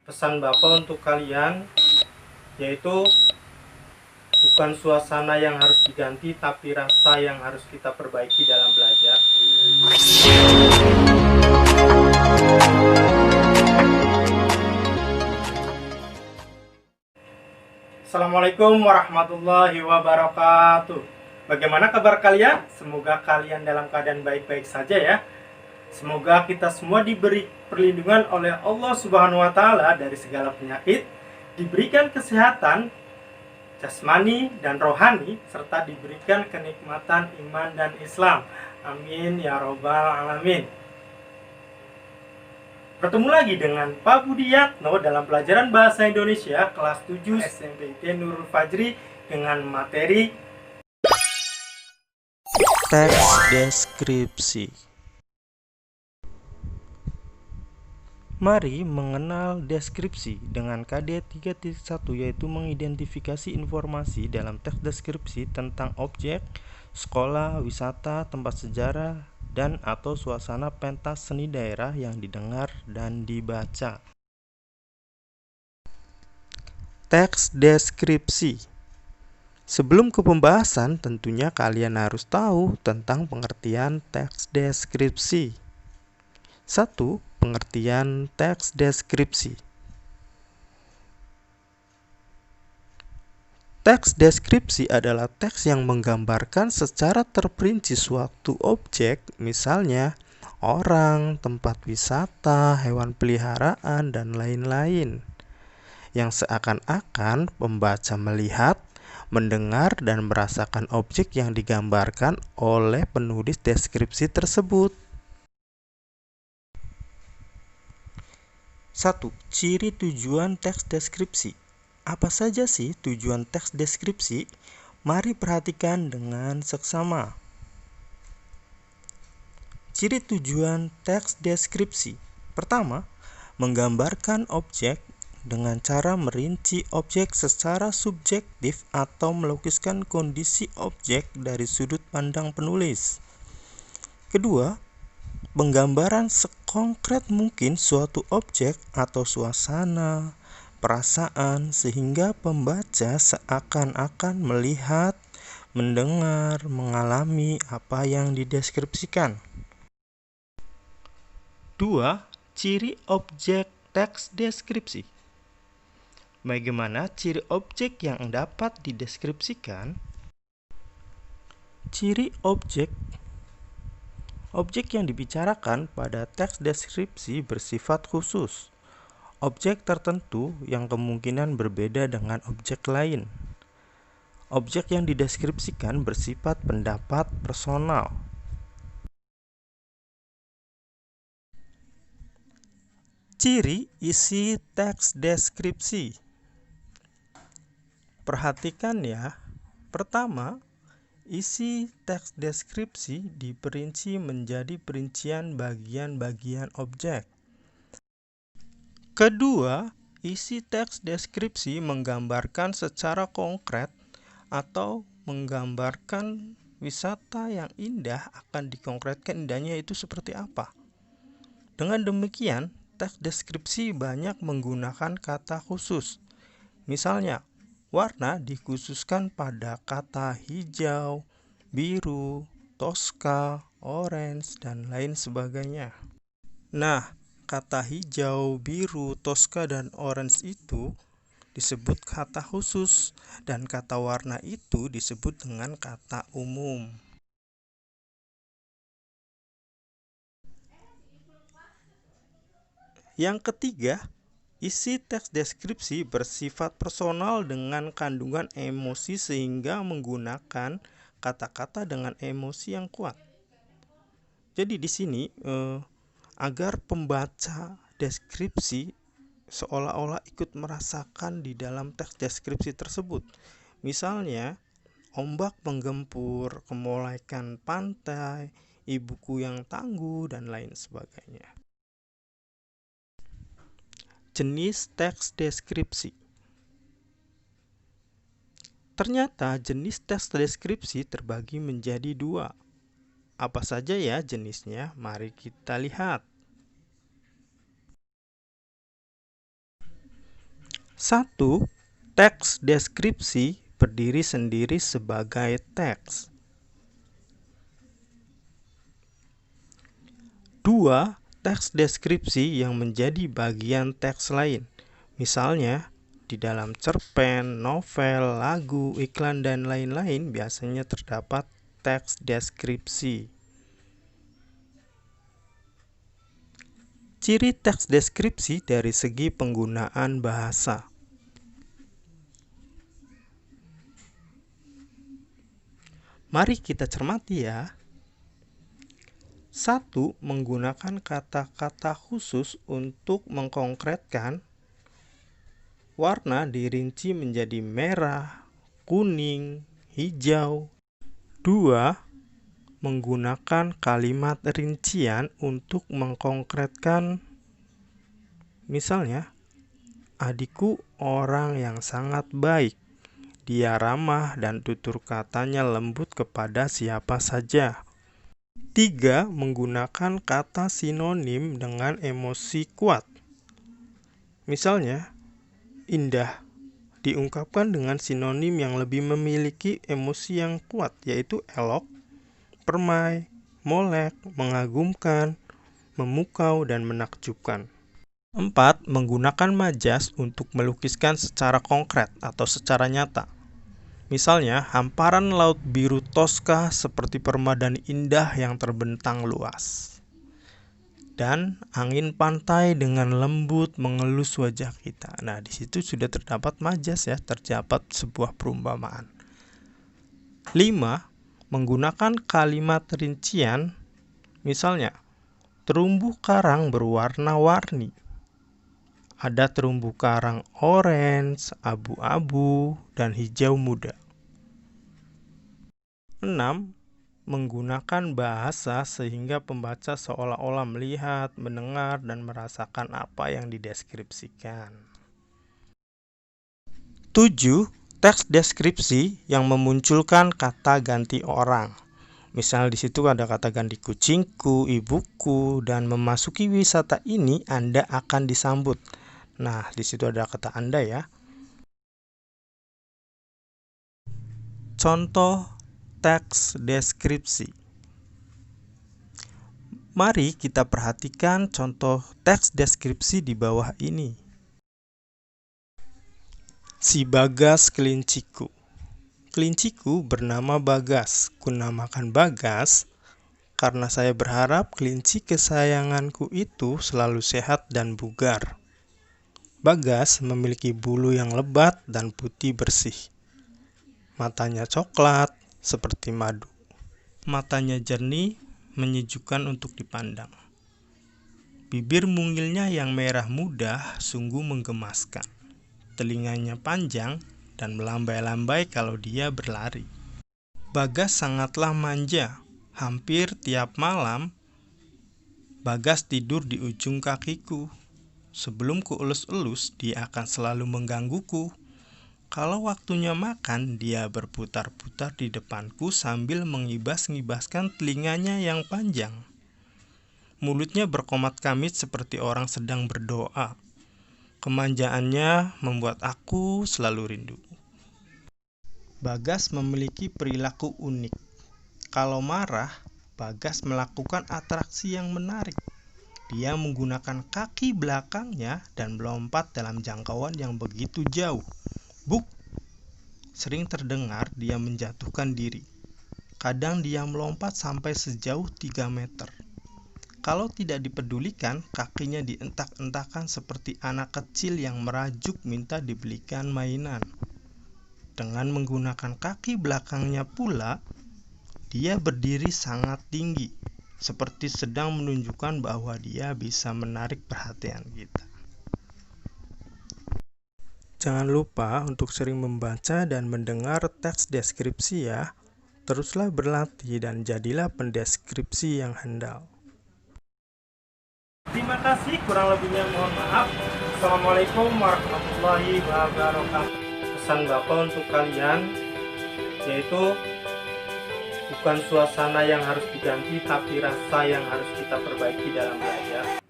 Pesan Bapak untuk kalian yaitu bukan suasana yang harus diganti, tapi rasa yang harus kita perbaiki dalam belajar. Assalamualaikum warahmatullahi wabarakatuh. Bagaimana kabar kalian? Semoga kalian dalam keadaan baik-baik saja ya. Semoga kita semua diberi perlindungan oleh Allah Subhanahu wa Ta'ala dari segala penyakit, diberikan kesehatan jasmani dan rohani, serta diberikan kenikmatan iman dan Islam. Amin ya robbal alamin. Bertemu lagi dengan Pak Budi Yatno dalam pelajaran Bahasa Indonesia kelas 7 SMPT Nurul Fajri dengan materi teks deskripsi. Mari mengenal deskripsi dengan KD 3.1, yaitu mengidentifikasi informasi dalam teks deskripsi tentang objek, sekolah, wisata, tempat sejarah, dan atau suasana pentas seni daerah yang didengar dan dibaca. Teks deskripsi. Sebelum ke pembahasan, tentunya kalian harus tahu tentang pengertian teks deskripsi. 1. Pengertian teks deskripsi. Teks deskripsi adalah teks yang menggambarkan secara terperinci suatu objek, misalnya orang, tempat wisata, hewan peliharaan, dan lain-lain, yang seakan-akan pembaca melihat, mendengar, dan merasakan objek yang digambarkan oleh penulis deskripsi tersebut. 1. Ciri tujuan teks deskripsi. Apa saja sih tujuan teks deskripsi? Mari perhatikan dengan seksama. Ciri tujuan teks deskripsi. Pertama, menggambarkan objek dengan cara merinci objek secara subjektif atau melukiskan kondisi objek dari sudut pandang penulis. Kedua, penggambaran sekonkret mungkin suatu objek atau suasana, perasaan, sehingga pembaca seakan-akan melihat, mendengar, mengalami apa yang dideskripsikan. 2. Ciri objek teks deskripsi. Bagaimana ciri objek yang dapat dideskripsikan? Ciri objek yang dibicarakan pada teks deskripsi bersifat khusus. Objek tertentu yang kemungkinan berbeda dengan objek lain. Objek yang dideskripsikan bersifat pendapat personal. Ciri isi teks deskripsi. Perhatikan ya. Pertama, isi teks deskripsi diperinci menjadi perincian bagian-bagian objek. Kedua, isi teks deskripsi menggambarkan secara konkret atau menggambarkan wisata yang indah akan dikonkretkan indahnya itu seperti apa. Dengan demikian, teks deskripsi banyak menggunakan kata khusus. Misalnya, warna dikhususkan pada kata hijau, biru, toska, orange, dan lain sebagainya. Nah, kata hijau, biru, toska, dan orange itu disebut kata khusus, dan kata warna itu disebut dengan kata umum. Yang ketiga, isi teks deskripsi bersifat personal dengan kandungan emosi sehingga menggunakan kata-kata dengan emosi yang kuat. Jadi di sini agar pembaca deskripsi seolah-olah ikut merasakan di dalam teks deskripsi tersebut. Misalnya, ombak menggempur, kemolekan pantai, ibuku yang tangguh, dan lain sebagainya. Jenis teks deskripsi. Ternyata jenis teks deskripsi terbagi menjadi dua. Apa saja ya jenisnya? Mari kita lihat. 1. Teks deskripsi berdiri sendiri sebagai teks. 2. Teks deskripsi yang menjadi bagian teks lain. Misalnya, di dalam cerpen, novel, lagu, iklan, dan lain-lain biasanya terdapat teks deskripsi. Ciri teks deskripsi dari segi penggunaan bahasa. Mari kita cermati ya. 1. Menggunakan kata-kata khusus untuk mengkonkretkan. Warna dirinci menjadi merah, kuning, hijau. 2. Menggunakan kalimat rincian untuk mengkonkretkan. Misalnya, adikku orang yang sangat baik. Dia ramah dan tutur katanya lembut kepada siapa saja. 3. Menggunakan kata sinonim dengan emosi kuat. Misalnya, indah diungkapkan dengan sinonim yang lebih memiliki emosi yang kuat, yaitu elok, permai, molek, mengagumkan, memukau, dan menakjubkan. 4. Menggunakan majas untuk melukiskan secara konkret atau secara nyata. Misalnya, hamparan laut biru Tosca seperti permadani indah yang terbentang luas. Dan angin pantai dengan lembut mengelus wajah kita. Nah, di situ sudah terdapat majas ya, terdapat sebuah perumpamaan. 5. Menggunakan kalimat rincian. Misalnya, terumbu karang berwarna-warni. Ada terumbu karang orange, abu-abu, dan hijau muda. 6. Menggunakan bahasa sehingga pembaca seolah-olah melihat, mendengar, dan merasakan apa yang dideskripsikan. 7. Teks deskripsi yang memunculkan kata ganti orang. Misal di situ ada kata ganti kucingku, ibuku, dan memasuki wisata ini Anda akan disambut. Nah, di situ ada kata Anda ya. Contoh teks deskripsi. Mari kita perhatikan contoh teks deskripsi di bawah ini. Si Bagas kelinciku. Kelinciku bernama Bagas. Kunamakan Bagas karena saya berharap kelinci kesayanganku itu selalu sehat dan bugar. Bagas memiliki bulu yang lebat dan putih bersih. Matanya coklat seperti madu. Matanya jernih, menyejukkan untuk dipandang. Bibir mungilnya yang merah muda sungguh menggemaskan. Telinganya panjang dan melambai-lambai kalau dia berlari. Bagas sangatlah manja. Hampir tiap malam, Bagas tidur di ujung kakiku. Sebelum kuelus-elus, dia akan selalu menggangguku. Kalau waktunya makan, dia berputar-putar di depanku sambil mengibas-ngibaskan telinganya yang panjang. Mulutnya berkomat-kamit seperti orang sedang berdoa. Kemanjaannya membuat aku selalu rindu. Bagas memiliki perilaku unik. Kalau marah, Bagas melakukan atraksi yang menarik. Dia menggunakan kaki belakangnya dan melompat dalam jangkauan yang begitu jauh. Buk! Sering terdengar dia menjatuhkan diri. Kadang dia melompat sampai sejauh 3 meter. Kalau tidak dipedulikan, kakinya dientak-entakan seperti anak kecil yang merajuk minta dibelikan mainan. Dengan menggunakan kaki belakangnya pula, dia berdiri sangat tinggi, seperti sedang menunjukkan bahwa dia bisa menarik perhatian kita. Jangan lupa untuk sering membaca dan mendengar teks deskripsi ya. Teruslah berlatih dan jadilah pendeskripsi yang handal. Terima kasih, kurang lebihnya mohon maaf. Assalamualaikum warahmatullahi wabarakatuh. Pesan Bapak untuk kalian yaitu bukan suasana yang harus diganti, tapi rasa yang harus kita perbaiki dalam belajar.